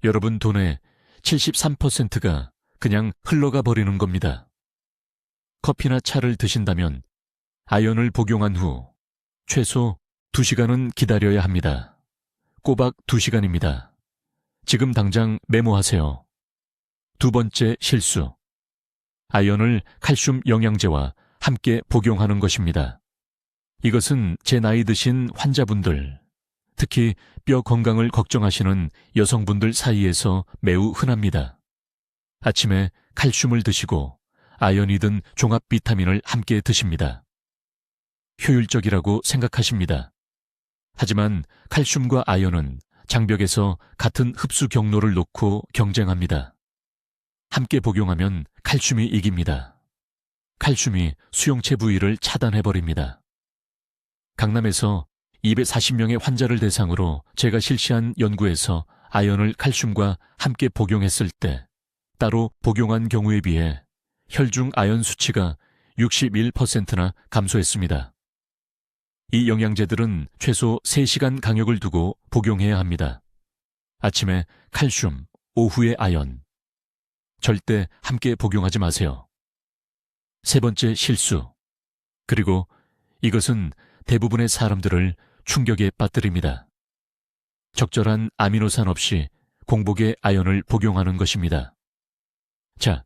여러분 돈의 73%가 그냥 흘러가 버리는 겁니다. 커피나 차를 드신다면 아연을 복용한 후 최소 2시간은 기다려야 합니다. 꼬박 2시간입니다. 지금 당장 메모하세요. 두 번째 실수. 아연을 칼슘 영양제와 함께 복용하는 것입니다. 이것은 제 나이 드신 환자분들, 특히 뼈 건강을 걱정하시는 여성분들 사이에서 매우 흔합니다. 아침에 칼슘을 드시고 아연이 든 종합 비타민을 함께 드십니다. 효율적이라고 생각하십니다. 하지만 칼슘과 아연은 장벽에서 같은 흡수 경로를 놓고 경쟁합니다. 함께 복용하면 칼슘이 이깁니다. 칼슘이 수용체 부위를 차단해버립니다. 강남에서 240명의 환자를 대상으로 제가 실시한 연구에서 아연을 칼슘과 함께 복용했을 때 따로 복용한 경우에 비해 혈중 아연 수치가 61%나 감소했습니다. 이 영양제들은 최소 3시간 간격을 두고 복용해야 합니다. 아침에 칼슘, 오후에 아연. 절대 함께 복용하지 마세요. 세 번째 실수. 그리고 이것은 대부분의 사람들을 충격에 빠뜨립니다. 적절한 아미노산 없이 공복에 아연을 복용하는 것입니다. 자,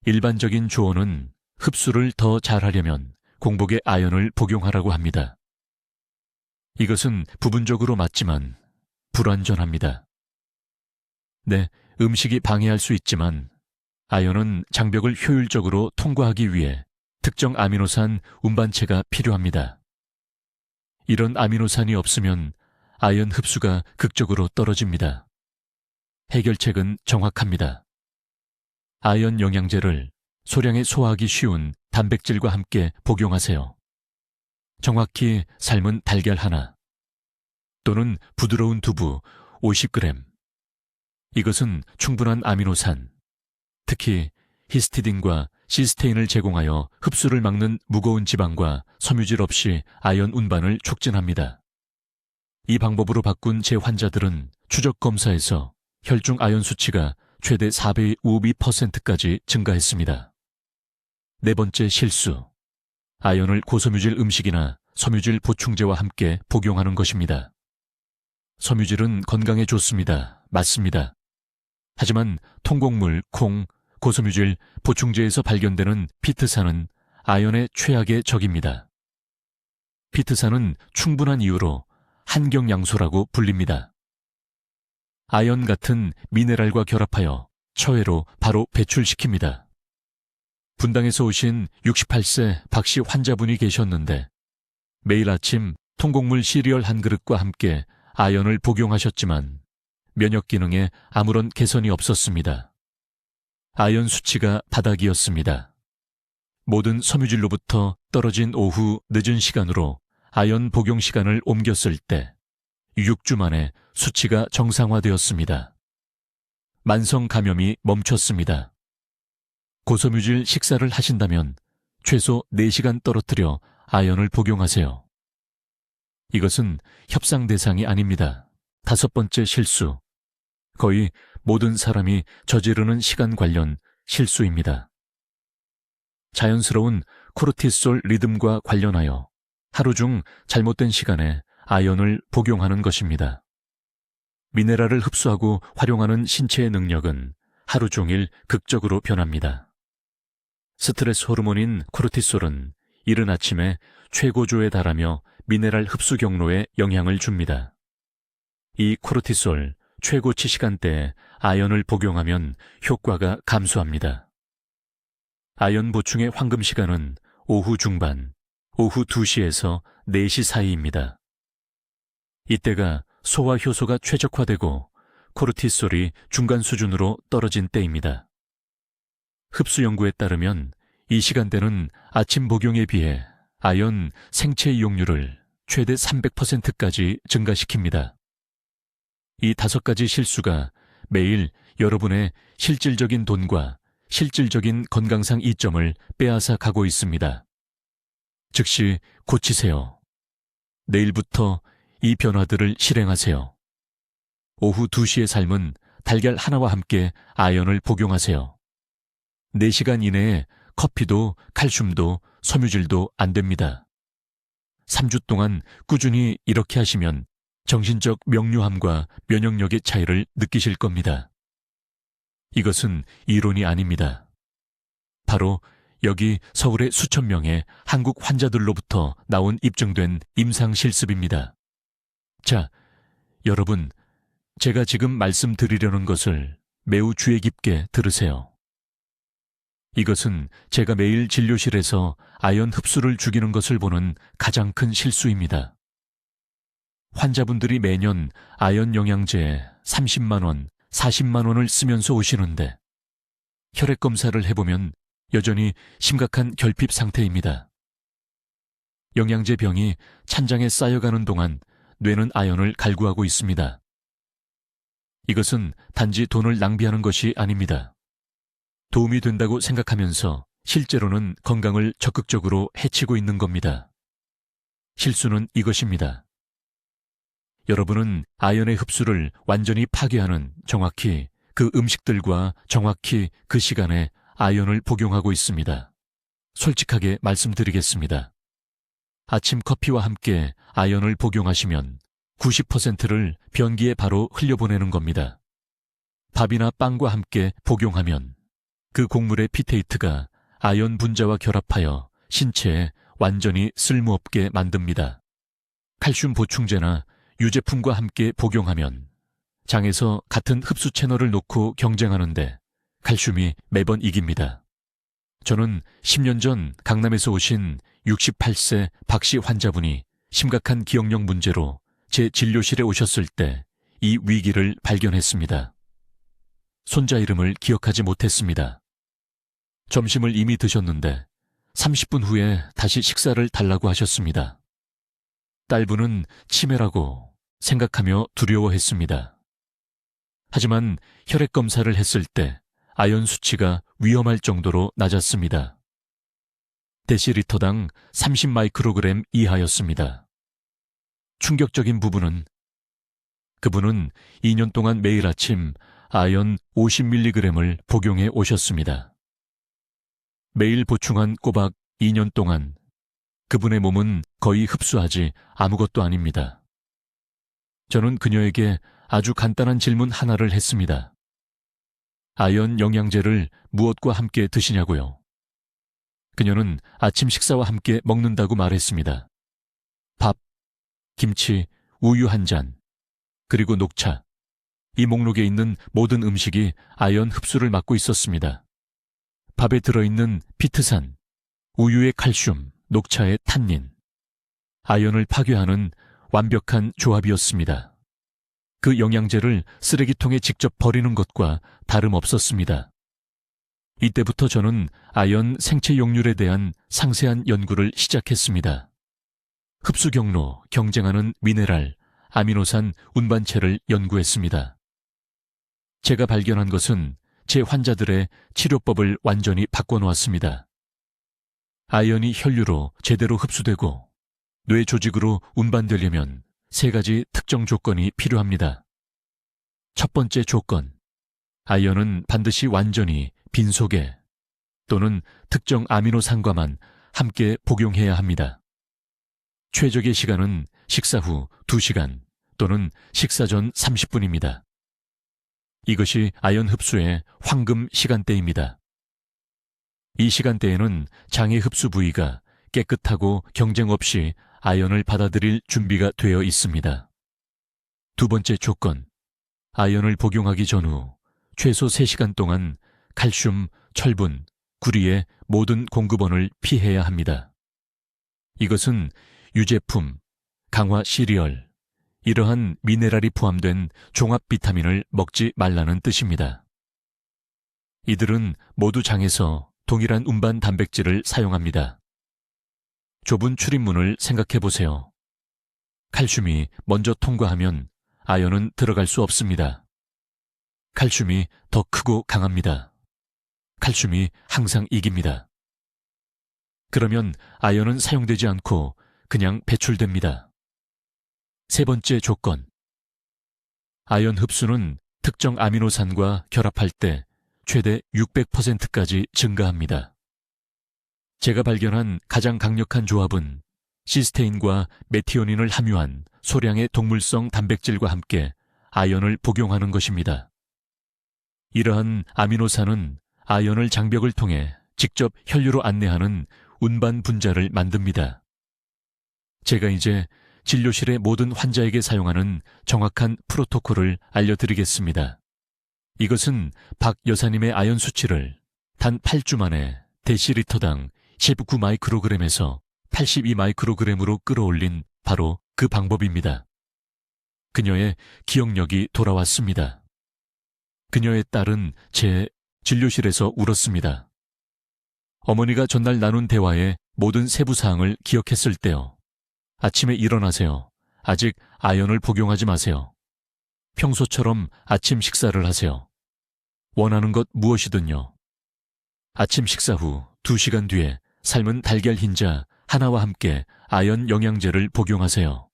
일반적인 조언은 흡수를 더 잘하려면 공복에 아연을 복용하라고 합니다. 이것은 부분적으로 맞지만 불완전합니다. 네, 음식이 방해할 수 있지만 아연은 장벽을 효율적으로 통과하기 위해 특정 아미노산 운반체가 필요합니다. 이런 아미노산이 없으면 아연 흡수가 극적으로 떨어집니다. 해결책은 정확합니다. 아연 영양제를 소량의 소화하기 쉬운 단백질과 함께 복용하세요. 정확히 삶은 달걀 하나 또는 부드러운 두부 50g. 이것은 충분한 아미노산, 특히 히스티딘과 시스테인을 제공하여 흡수를 막는 무거운 지방과 섬유질 없이 아연 운반을 촉진합니다. 이 방법으로 바꾼 제 환자들은 추적 검사에서 혈중 아연 수치가 최대 452%까지 증가했습니다. 네 번째 실수. 아연을 고섬유질 음식이나 섬유질 보충제와 함께 복용하는 것입니다. 섬유질은 건강에 좋습니다. 맞습니다. 하지만 통곡물, 콩, 고섬유질, 보충제에서 발견되는 피트산은 아연의 최악의 적입니다. 피트산은 충분한 이유로 한경양소라고 불립니다. 아연 같은 미네랄과 결합하여 처해로 바로 배출시킵니다. 분당에서 오신 68세 박씨 환자분이 계셨는데 매일 아침 통곡물 시리얼 한 그릇과 함께 아연을 복용하셨지만 면역 기능에 아무런 개선이 없었습니다. 아연 수치가 바닥이었습니다. 모든 섬유질로부터 떨어진 오후 늦은 시간으로 아연 복용 시간을 옮겼을 때 6주 만에 수치가 정상화되었습니다. 만성 감염이 멈췄습니다. 고섬유질 식사를 하신다면 최소 4시간 떨어뜨려 아연을 복용하세요. 이것은 협상 대상이 아닙니다. 다섯 번째 실수. 거의 모든 사람이 저지르는 시간 관련 실수입니다. 자연스러운 코르티솔 리듬과 관련하여 하루 중 잘못된 시간에 아연을 복용하는 것입니다. 미네랄을 흡수하고 활용하는 신체의 능력은 하루 종일 극적으로 변합니다. 스트레스 호르몬인 코르티솔은 이른 아침에 최고조에 달하며 미네랄 흡수 경로에 영향을 줍니다. 이 코르티솔 최고치 시간대에 아연을 복용하면 효과가 감소합니다. 아연 보충의 황금 시간은 오후 중반, 오후 2시에서 4시 사이입니다. 이때가 소화 효소가 최적화되고 코르티솔이 중간 수준으로 떨어진 때입니다. 흡수 연구에 따르면 이 시간대는 아침 복용에 비해 아연 생체 이용률을 최대 300%까지 증가시킵니다. 이 5가지 실수가 매일 여러분의 실질적인 돈과 실질적인 건강상 이점을 빼앗아 가고 있습니다. 즉시 고치세요. 내일부터 이 변화들을 실행하세요. 오후 2시의 삶은 달걀 하나와 함께 아연을 복용하세요. 4시간 이내에 커피도 칼슘도 섬유질도 안 됩니다. 3주 동안 꾸준히 이렇게 하시면 정신적 명료함과 면역력의 차이를 느끼실 겁니다. 이것은 이론이 아닙니다. 바로 여기 서울의 수천 명의 한국 환자들로부터 나온 입증된 임상 실습입니다. 자, 여러분, 제가 지금 말씀드리려는 것을 매우 주의 깊게 들으세요. 이것은 제가 매일 진료실에서 아연 흡수를 죽이는 것을 보는 가장 큰 실수입니다. 환자분들이 매년 아연 영양제에 30만 원, 40만 원을 쓰면서 오시는데 혈액 검사를 해보면 여전히 심각한 결핍 상태입니다. 영양제 병이 찬장에 쌓여가는 동안 뇌는 아연을 갈구하고 있습니다. 이것은 단지 돈을 낭비하는 것이 아닙니다. 도움이 된다고 생각하면서 실제로는 건강을 적극적으로 해치고 있는 겁니다. 실수는 이것입니다. 여러분은 아연의 흡수를 완전히 파괴하는 정확히 그 음식들과 정확히 그 시간에 아연을 복용하고 있습니다. 솔직하게 말씀드리겠습니다. 아침 커피와 함께 아연을 복용하시면 90%를 변기에 바로 흘려보내는 겁니다. 밥이나 빵과 함께 복용하면 그 곡물의 피테이트가 아연 분자와 결합하여 신체에 완전히 쓸모없게 만듭니다. 칼슘 보충제나 유제품과 함께 복용하면 장에서 같은 흡수 채널을 놓고 경쟁하는데 칼슘이 매번 이깁니다. 저는 10년 전 강남에서 오신 68세 박씨 환자분이 심각한 기억력 문제로 제 진료실에 오셨을 때 이 위기를 발견했습니다. 손자 이름을 기억하지 못했습니다. 점심을 이미 드셨는데 30분 후에 다시 식사를 달라고 하셨습니다. 딸분은 치매라고 생각하며 두려워했습니다. 하지만 혈액 검사를 했을 때 아연 수치가 위험할 정도로 낮았습니다. 데시리터당 30마이크로그램 이하였습니다. 충격적인 부분은 그분은 2년 동안 매일 아침 아연 50mg을 복용해 오셨습니다. 매일 보충한 꼬박 2년 동안 그분의 몸은 거의 흡수하지 아무것도 아닙니다. 저는 그녀에게 아주 간단한 질문 하나를 했습니다. 아연 영양제를 무엇과 함께 드시냐고요. 그녀는 아침 식사와 함께 먹는다고 말했습니다. 밥, 김치, 우유 한 잔, 그리고 녹차. 이 목록에 있는 모든 음식이 아연 흡수를 막고 있었습니다. 밥에 들어있는 피트산, 우유의 칼슘, 녹차의 탄닌, 아연을 파괴하는 완벽한 조합이었습니다. 그 영양제를 쓰레기통에 직접 버리는 것과 다름없었습니다. 이때부터 저는 아연 생체 용률에 대한 상세한 연구를 시작했습니다. 흡수 경로, 경쟁하는 미네랄, 아미노산 운반체를 연구했습니다. 제가 발견한 것은 제 환자들의 치료법을 완전히 바꿔놓았습니다. 아연이 혈류로 제대로 흡수되고 뇌 조직으로 운반되려면 3가지 특정 조건이 필요합니다. 첫 번째 조건, 아연은 반드시 완전히 빈속에 또는 특정 아미노산과만 함께 복용해야 합니다. 최적의 시간은 식사 후 2시간 또는 식사 전 30분입니다. 이것이 아연 흡수의 황금 시간대입니다. 이 시간대에는 장의 흡수 부위가 깨끗하고 경쟁 없이 아연을 받아들일 준비가 되어 있습니다. 두 번째 조건, 아연을 복용하기 전후 최소 3시간 동안 칼슘, 철분, 구리의 모든 공급원을 피해야 합니다. 이것은 유제품, 강화 시리얼, 이러한 미네랄이 포함된 종합 비타민을 먹지 말라는 뜻입니다. 이들은 모두 장에서 동일한 운반 단백질을 사용합니다. 좁은 출입문을 생각해 보세요. 칼슘이 먼저 통과하면 아연은 들어갈 수 없습니다. 칼슘이 더 크고 강합니다. 칼슘이 항상 이깁니다. 그러면 아연은 사용되지 않고 그냥 배출됩니다. 세 번째 조건. 아연 흡수는 특정 아미노산과 결합할 때 최대 600%까지 증가합니다. 제가 발견한 가장 강력한 조합은 시스테인과 메티오닌을 함유한 소량의 동물성 단백질과 함께 아연을 복용하는 것입니다. 이러한 아미노산은 아연을 장벽을 통해 직접 혈류로 안내하는 운반 분자를 만듭니다. 제가 이제 진료실의 모든 환자에게 사용하는 정확한 프로토콜을 알려드리겠습니다. 이것은 박 여사님의 아연 수치를 단 8주 만에 데시리터당 19 마이크로그램에서 82 마이크로그램으로 끌어올린 바로 그 방법입니다. 그녀의 기억력이 돌아왔습니다. 그녀의 딸은 제 진료실에서 울었습니다. 어머니가 전날 나눈 대화의 모든 세부 사항을 기억했을 때요. 아침에 일어나세요. 아직 아연을 복용하지 마세요. 평소처럼 아침 식사를 하세요. 원하는 것 무엇이든요. 아침 식사 후 2시간 뒤에 삶은 달걀 흰자 하나와 함께 아연 영양제를 복용하세요.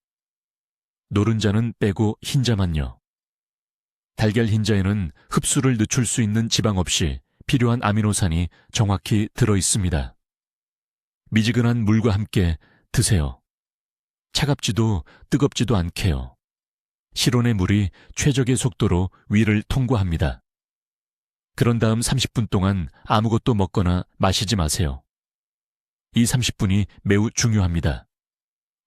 노른자는 빼고 흰자만요. 달걀 흰자에는 흡수를 늦출 수 있는 지방 없이 필요한 아미노산이 정확히 들어 있습니다. 미지근한 물과 함께 드세요. 차갑지도 뜨겁지도 않게요. 실온의 물이 최적의 속도로 위를 통과합니다. 그런 다음 30분 동안 아무것도 먹거나 마시지 마세요. 이 30분이 매우 중요합니다.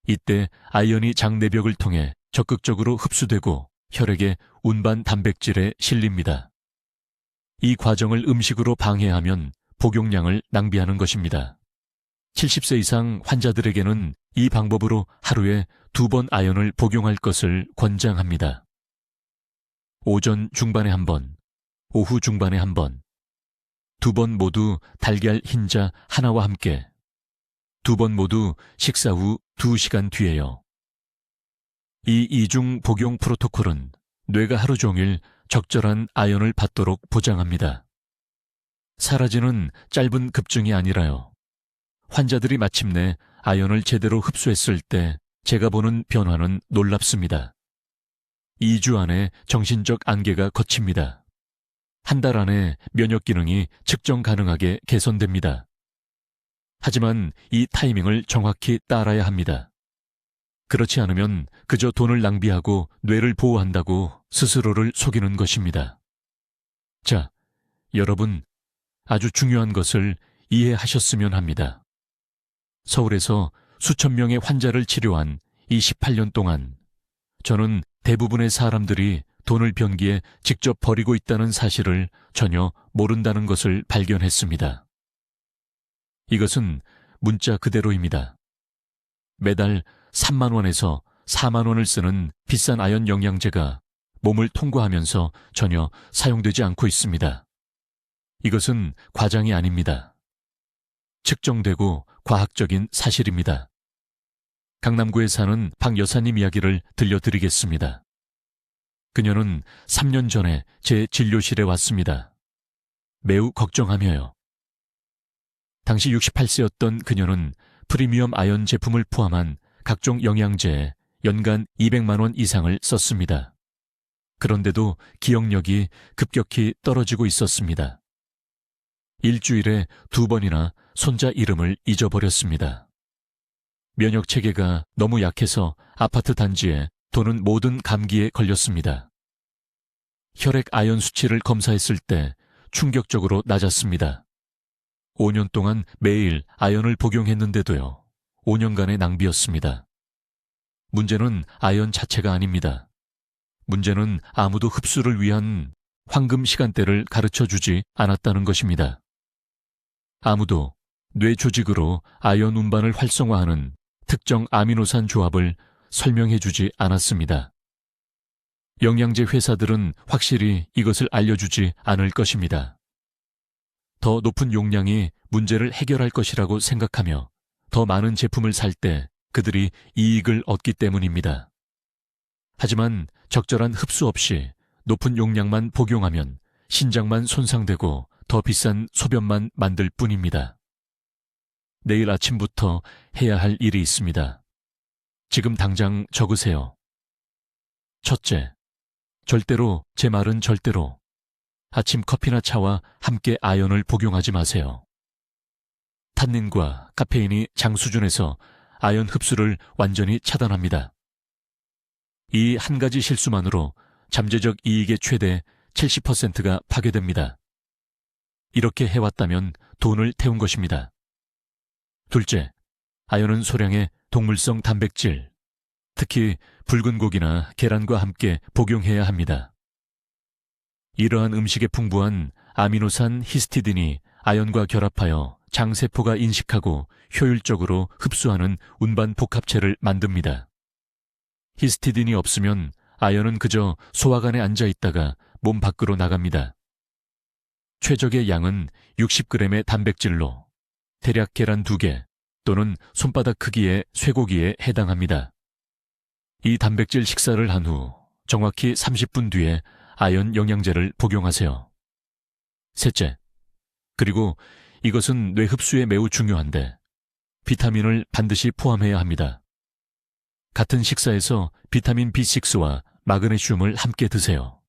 이때 아연이 장 내벽을 통해 적극적으로 흡수되고 혈액에 운반 단백질에 실립니다. 이 과정을 음식으로 방해하면 복용량을 낭비하는 것입니다. 70세 이상 환자들에게는 이 방법으로 하루에 2번 아연을 복용할 것을 권장합니다. 오전 중반에 1번, 오후 중반에 1번, 2번 모두 달걀 흰자 하나와 함께, 2번 모두 식사 후 2시간 뒤에요. 이 이중 복용 프로토콜은 뇌가 하루 종일 적절한 아연을 받도록 보장합니다. 사라지는 짧은 급증이 아니라요. 환자들이 마침내 아연을 제대로 흡수했을 때 제가 보는 변화는 놀랍습니다. 2주 안에 정신적 안개가 걷힙니다. 한 달 안에 면역 기능이 측정 가능하게 개선됩니다. 하지만 이 타이밍을 정확히 따라야 합니다. 그렇지 않으면 그저 돈을 낭비하고 뇌를 보호한다고 스스로를 속이는 것입니다. 자, 여러분, 아주 중요한 것을 이해하셨으면 합니다. 서울에서 수천 명의 환자를 치료한 이 18년 동안 저는 대부분의 사람들이 돈을 변기에 직접 버리고 있다는 사실을 전혀 모른다는 것을 발견했습니다. 이것은 문자 그대로입니다. 매달 3만 원에서 4만 원을 쓰는 비싼 아연 영양제가 몸을 통과하면서 전혀 사용되지 않고 있습니다. 이것은 과장이 아닙니다. 측정되고 과학적인 사실입니다. 강남구에 사는 박 여사님 이야기를 들려드리겠습니다. 그녀는 3년 전에 제 진료실에 왔습니다. 매우 걱정하며요. 당시 68세였던 그녀는 프리미엄 아연 제품을 포함한 각종 영양제에 연간 200만 원 이상을 썼습니다. 그런데도 기억력이 급격히 떨어지고 있었습니다. 일주일에 2번이나 손자 이름을 잊어버렸습니다. 면역 체계가 너무 약해서 아파트 단지에 도는 모든 감기에 걸렸습니다. 혈액 아연 수치를 검사했을 때 충격적으로 낮았습니다. 5년 동안 매일 아연을 복용했는데도요. 5년간의 낭비였습니다. 문제는 아연 자체가 아닙니다. 문제는 아무도 흡수를 위한 황금 시간대를 가르쳐주지 않았다는 것입니다. 아무도 뇌 조직으로 아연 운반을 활성화하는 특정 아미노산 조합을 설명해주지 않았습니다. 영양제 회사들은 확실히 이것을 알려주지 않을 것입니다. 더 높은 용량이 문제를 해결할 것이라고 생각하며 더 많은 제품을 살 때 그들이 이익을 얻기 때문입니다. 하지만 적절한 흡수 없이 높은 용량만 복용하면 신장만 손상되고 더 비싼 소변만 만들 뿐입니다. 내일 아침부터 해야 할 일이 있습니다. 지금 당장 적으세요. 첫째, 절대로, 제 말은 절대로 아침 커피나 차와 함께 아연을 복용하지 마세요. 탄닌과 카페인이 장 수준에서 아연 흡수를 완전히 차단합니다. 이 한 가지 실수만으로 잠재적 이익의 최대 70%가 파괴됩니다. 이렇게 해왔다면 돈을 태운 것입니다. 둘째, 아연은 소량의 동물성 단백질, 특히 붉은 고기나 계란과 함께 복용해야 합니다. 이러한 음식에 풍부한 아미노산 히스티딘이 아연과 결합하여 장세포가 인식하고 효율적으로 흡수하는 운반 복합체를 만듭니다. 히스티딘이 없으면 아연은 그저 소화관에 앉아 있다가 몸 밖으로 나갑니다. 최적의 양은 60g의 단백질로 대략 계란 2개 또는 손바닥 크기의 쇠고기에 해당합니다. 이 단백질 식사를 한 후 정확히 30분 뒤에 아연 영양제를 복용하세요. 셋째, 그리고 이것은 뇌 흡수에 매우 중요한데 비타민을 반드시 포함해야 합니다. 같은 식사에서 비타민 B6와 마그네슘을 함께 드세요.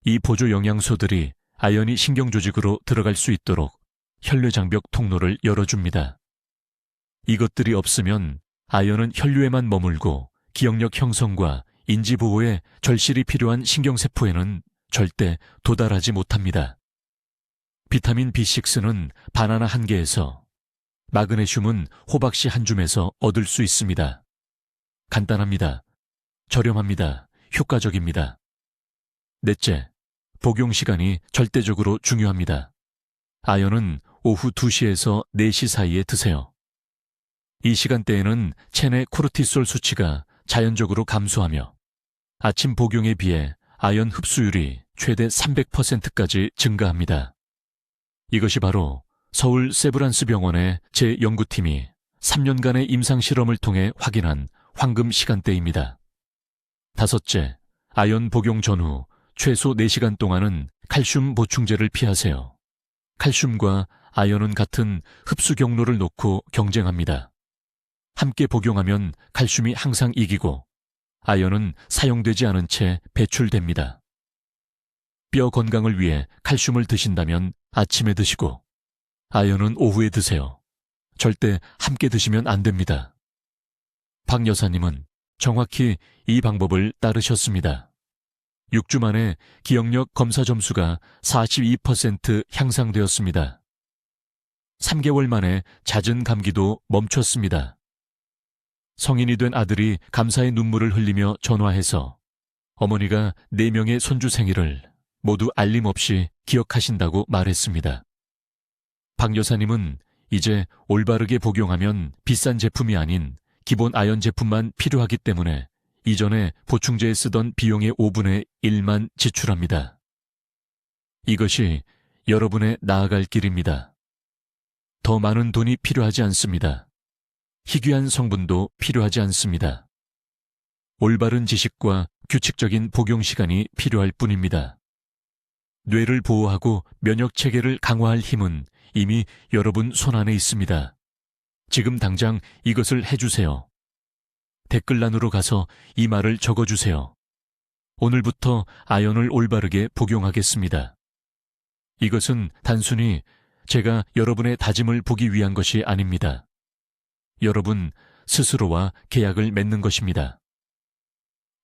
이 보조 영양소들이 아연이 신경조직으로 들어갈 수 있도록 혈뇌장벽 통로를 열어줍니다. 이것들이 없으면 아연은 혈류에만 머물고 기억력 형성과 인지보호에 절실히 필요한 신경세포에는 절대 도달하지 못합니다. 비타민 B6는 바나나 1개에서, 마그네슘은 호박씨 1줌에서 얻을 수 있습니다. 간단합니다. 저렴합니다. 효과적입니다. 넷째, 복용 시간이 절대적으로 중요합니다. 아연은 오후 2시에서 4시 사이에 드세요. 이 시간대에는 체내 코르티솔 수치가 자연적으로 감소하며 아침 복용에 비해 아연 흡수율이 최대 300%까지 증가합니다. 이것이 바로 서울 세브란스 병원의 제 연구팀이 3년간의 임상실험을 통해 확인한 황금 시간대입니다. 다섯째, 아연 복용 전후 최소 4시간 동안은 칼슘 보충제를 피하세요. 칼슘과 아연은 같은 흡수 경로를 놓고 경쟁합니다. 함께 복용하면 칼슘이 항상 이기고 아연은 사용되지 않은 채 배출됩니다. 뼈 건강을 위해 칼슘을 드신다면 아침에 드시고 아연은 오후에 드세요. 절대 함께 드시면 안 됩니다. 박 여사님은 정확히 이 방법을 따르셨습니다. 6주 만에 기억력 검사 점수가 42% 향상되었습니다. 3개월 만에 잦은 감기도 멈췄습니다. 성인이 된 아들이 감사의 눈물을 흘리며 전화해서 어머니가 4명의 손주 생일을 모두 알림없이 기억하신다고 말했습니다. 박 여사님은 이제 올바르게 복용하면 비싼 제품이 아닌 기본 아연 제품만 필요하기 때문에 이전에 보충제에 쓰던 비용의 5분의 1만 지출합니다. 이것이 여러분의 나아갈 길입니다. 더 많은 돈이 필요하지 않습니다. 희귀한 성분도 필요하지 않습니다. 올바른 지식과 규칙적인 복용 시간이 필요할 뿐입니다. 뇌를 보호하고 면역 체계를 강화할 힘은 이미 여러분 손안에 있습니다. 지금 당장 이것을 해주세요. 댓글란으로 가서 이 말을 적어주세요. 오늘부터 아연을 올바르게 복용하겠습니다. 이것은 단순히 제가 여러분의 다짐을 보기 위한 것이 아닙니다. 여러분 스스로와 계약을 맺는 것입니다.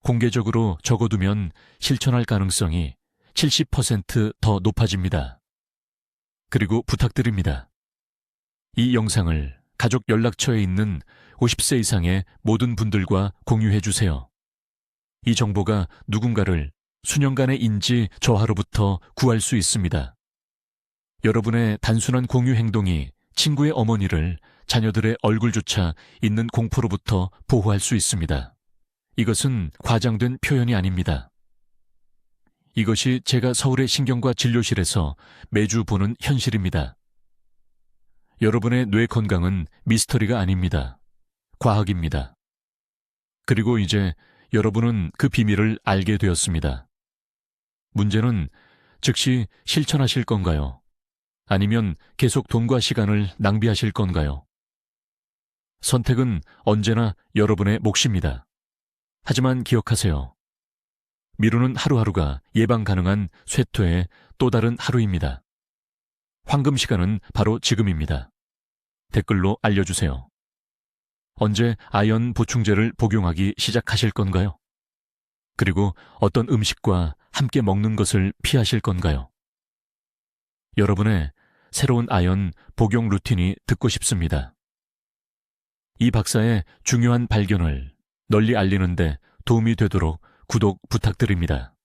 공개적으로 적어두면 실천할 가능성이 70% 더 높아집니다. 그리고 부탁드립니다. 이 영상을 가족 연락처에 있는 50세 이상의 모든 분들과 공유해 주세요. 이 정보가 누군가를 수년간의 인지 저하로부터 구할 수 있습니다. 여러분의 단순한 공유 행동이 친구의 어머니를 자녀들의 얼굴조차 있는 공포로부터 보호할 수 있습니다. 이것은 과장된 표현이 아닙니다. 이것이 제가 서울의 신경과 진료실에서 매주 보는 현실입니다. 여러분의 뇌 건강은 미스터리가 아닙니다. 과학입니다. 그리고 이제 여러분은 그 비밀을 알게 되었습니다. 문제는 즉시 실천하실 건가요? 아니면 계속 돈과 시간을 낭비하실 건가요? 선택은 언제나 여러분의 몫입니다. 하지만 기억하세요. 미루는 하루하루가 예방 가능한 쇠퇴의 또 다른 하루입니다. 황금 시간은 바로 지금입니다. 댓글로 알려주세요. 언제 아연 보충제를 복용하기 시작하실 건가요? 그리고 어떤 음식과 함께 먹는 것을 피하실 건가요? 여러분의 새로운 아연 복용 루틴이 듣고 싶습니다. 이 박사의 중요한 발견을 널리 알리는데 도움이 되도록 구독 부탁드립니다.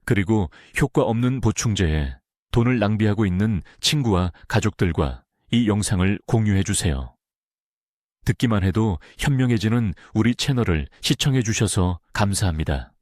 그리고 효과 없는 보충제에 돈을 낭비하고 있는 친구와 가족들과 이 영상을 공유해 주세요. 듣기만 해도 현명해지는 우리 채널을 시청해 주셔서 감사합니다.